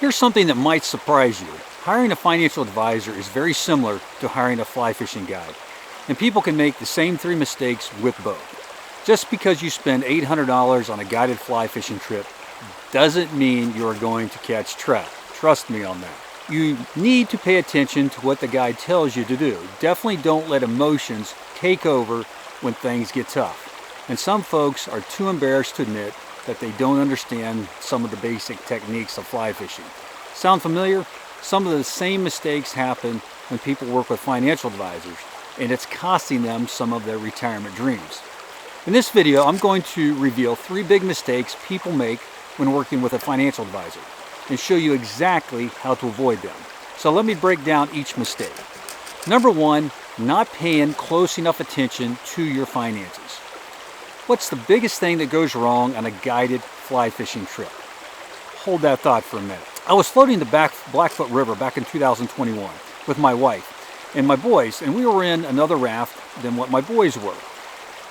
Here's something that might surprise you. Hiring a financial advisor is very similar to hiring a fly fishing guide, and people can make the same 3 mistakes with both. Just because you spend $800 on a guided fly fishing trip doesn't mean you're going to catch trout. Trust me on that. You need to pay attention to what the guide tells you to do. Definitely don't let emotions take over when things get tough. And some folks are too embarrassed to admit that they don't understand some of the basic techniques of fly fishing. Sound familiar? Some of the same mistakes happen when people work with financial advisors, and it's costing them some of their retirement dreams. In this video, I'm going to reveal 3 big mistakes people make when working with a financial advisor and show you exactly how to avoid them. So let me break down each mistake. Number 1, not paying close enough attention to your finances. What's the biggest thing that goes wrong on a guided fly fishing trip? Hold that thought for a minute. I was floating the Blackfoot River back in 2021 with my wife and my boys, and we were in another raft than what my boys were.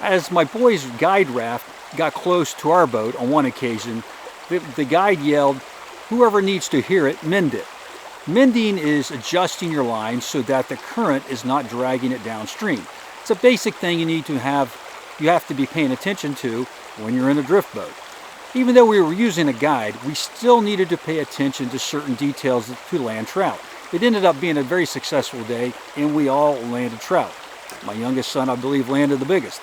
As my boys' guide raft got close to our boat on one occasion, the guide yelled, "Whoever needs to hear it, mend it." Mending is adjusting your line so that the current is not dragging it downstream. It's a basic thing you have to be paying attention to when you're in a drift boat. Even though we were using a guide, we still needed to pay attention to certain details to land trout. It ended up being a very successful day, and we all landed trout. My youngest son, I believe, landed the biggest.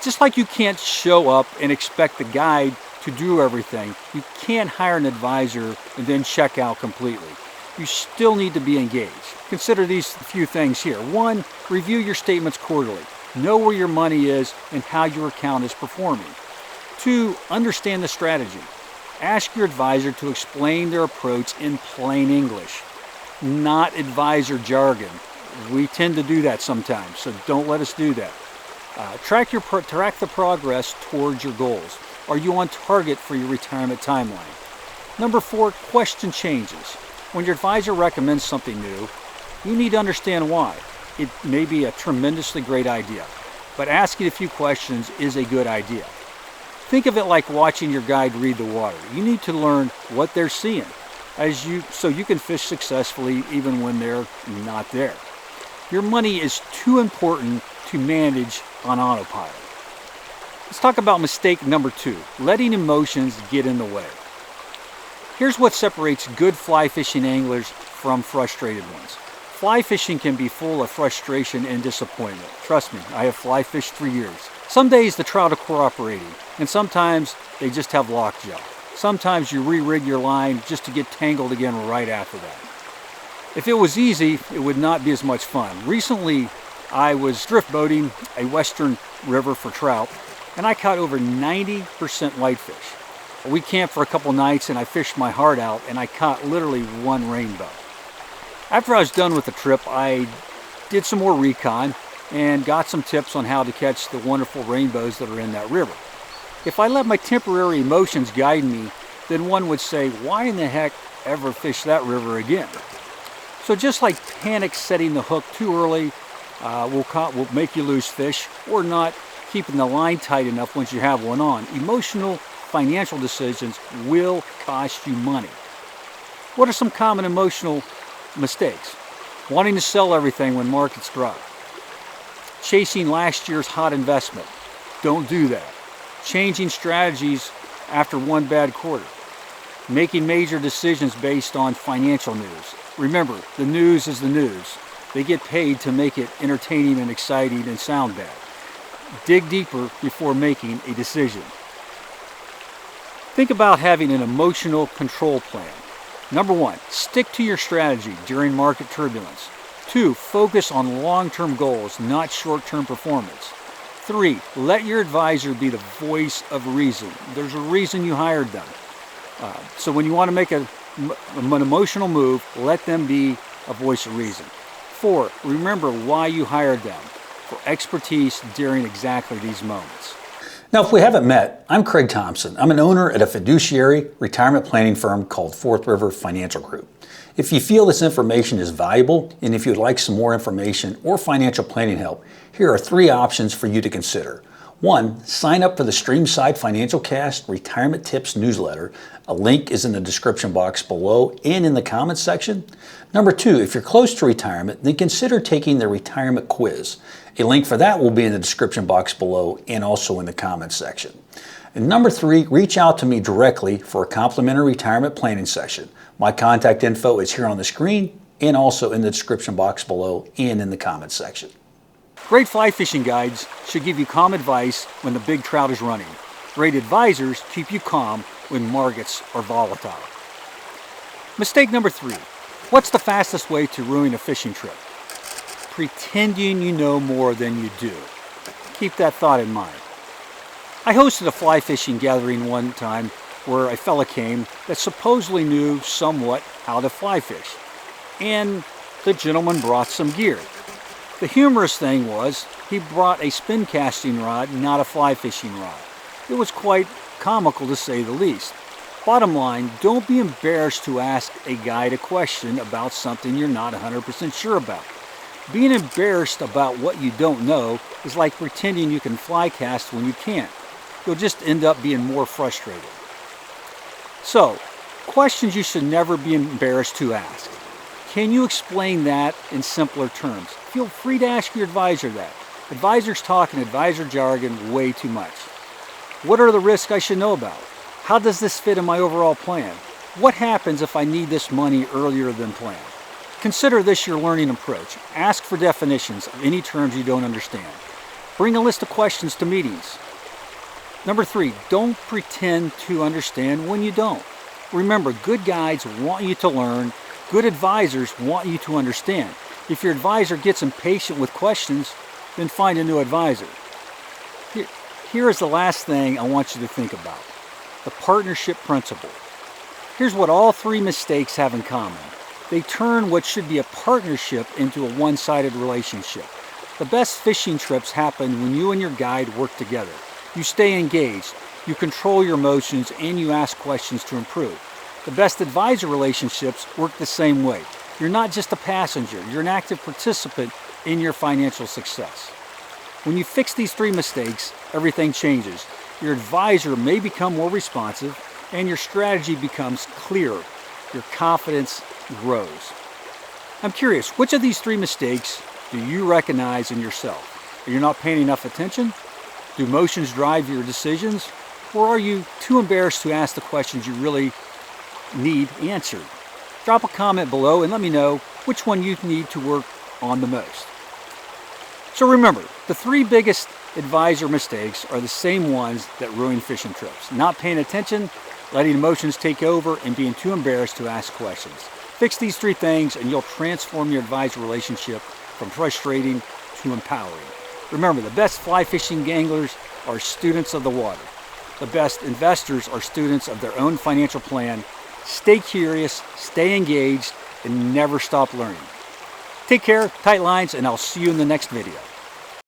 Just like you can't show up and expect the guide to do everything, you can't hire an advisor and then check out completely. You still need to be engaged. Consider these few things here. 1, review your statements quarterly. Know where your money is and how your account is performing. 2, understand the strategy. Ask your advisor to explain their approach in plain English, not advisor jargon. We tend to do that sometimes, so don't let us do that. Track the progress towards your goals. Are you on target for your retirement timeline? Number 4, question changes. When your advisor recommends something new, you need to understand why. It may be a tremendously great idea, but asking a few questions is a good idea. Think of it like watching your guide read the water. You need to learn what they're seeing so you can fish successfully even when they're not there. Your money is too important to manage on autopilot. Let's talk about mistake number 2, letting emotions get in the way. Here's what separates good fly fishing anglers from frustrated ones. Fly fishing can be full of frustration and disappointment. Trust me, I have fly fished for years. Some days the trout are cooperating, and sometimes they just have lockjaw. Sometimes you re-rig your line just to get tangled again right after that. If it was easy, it would not be as much fun. Recently, I was drift boating a western river for trout, and I caught over 90% whitefish. We camped for a couple nights and I fished my heart out, and I caught literally 1 rainbow. After I was done with the trip, I did some more recon and got some tips on how to catch the wonderful rainbows that are in that river. If I let my temporary emotions guide me, then one would say, why in the heck ever fish that river again? So just like panic setting the hook too early will make you lose fish, or not keeping the line tight enough once you have one on, emotional financial decisions will cost you money. What are some common emotional mistakes? Wanting to sell everything when markets drop. Chasing last year's hot investment. Don't do that. Changing strategies after one bad quarter. Making major decisions based on financial news. Remember, the news is the news. They get paid to make it entertaining and exciting and sound bad. Dig deeper before making a decision. Think about having an emotional control plan. Number 1, stick to your strategy during market turbulence. 2, focus on long-term goals, not short-term performance. 3, let your advisor be the voice of reason. There's a reason you hired them. So when you want to make an emotional move, let them be a voice of reason. 4, remember why you hired them, for expertise during exactly these moments. Now, if we haven't met, I'm Craig Thompson. I'm an owner at a fiduciary retirement planning firm called Fourth River Financial Group. If you feel this information is valuable, and if you'd like some more information or financial planning help, here are 3 options for you to consider. 1. Sign up for the Streamside Financial Cast Retirement Tips newsletter. A link is in the description box below and in the comments section. Number 2, if you're close to retirement, then consider taking the retirement quiz. A link for that will be in the description box below and also in the comments section. And number 3, reach out to me directly for a complimentary retirement planning session. My contact info is here on the screen and also in the description box below and in the comments section. Great fly fishing guides should give you calm advice when the big trout is running. Great advisors keep you calm when markets are volatile. Mistake number 3. What's the fastest way to ruin a fishing trip? Pretending you know more than you do. Keep that thought in mind. I hosted a fly fishing gathering one time where a fella came that supposedly knew somewhat how to fly fish. And the gentleman brought some gear. The humorous thing was, he brought a spin casting rod, not a fly fishing rod. It was quite comical to say the least. Bottom line, don't be embarrassed to ask a guide a question about something you're not 100% sure about. Being embarrassed about what you don't know is like pretending you can fly cast when you can't. You'll just end up being more frustrated. So, questions you should never be embarrassed to ask. Can you explain that in simpler terms? Feel free to ask your advisor that. Advisors talk in advisor jargon way too much. What are the risks I should know about? How does this fit in my overall plan? What happens if I need this money earlier than planned? Consider this your learning approach. Ask for definitions of any terms you don't understand. Bring a list of questions to meetings. Number 3, don't pretend to understand when you don't. Remember, good guides want you to learn. Good advisors want you to understand. If your advisor gets impatient with questions, then find a new advisor. Here is the last thing I want you to think about. The partnership principle. Here's what all 3 mistakes have in common. They turn what should be a partnership into a one-sided relationship. The best fishing trips happen when you and your guide work together. You stay engaged, you control your emotions, and you ask questions to improve. The best advisor relationships work the same way. You're not just a passenger, you're an active participant in your financial success. When you fix these 3 mistakes, everything changes. Your advisor may become more responsive, and your strategy becomes clearer. Your confidence grows. I'm curious, which of these 3 mistakes do you recognize in yourself? Are you not paying enough attention? Do emotions drive your decisions? Or are you too embarrassed to ask the questions you really need answered? Drop a comment below and let me know which one you need to work on the most. So remember, the 3 biggest advisor mistakes are the same ones that ruin fishing trips. Not paying attention, letting emotions take over, and being too embarrassed to ask questions. Fix these 3 things and you'll transform your advisor relationship from frustrating to empowering. Remember, the best fly fishing anglers are students of the water. The best investors are students of their own financial plan. Stay curious, stay engaged, and never stop learning. Take care, tight lines, and I'll see you in the next video.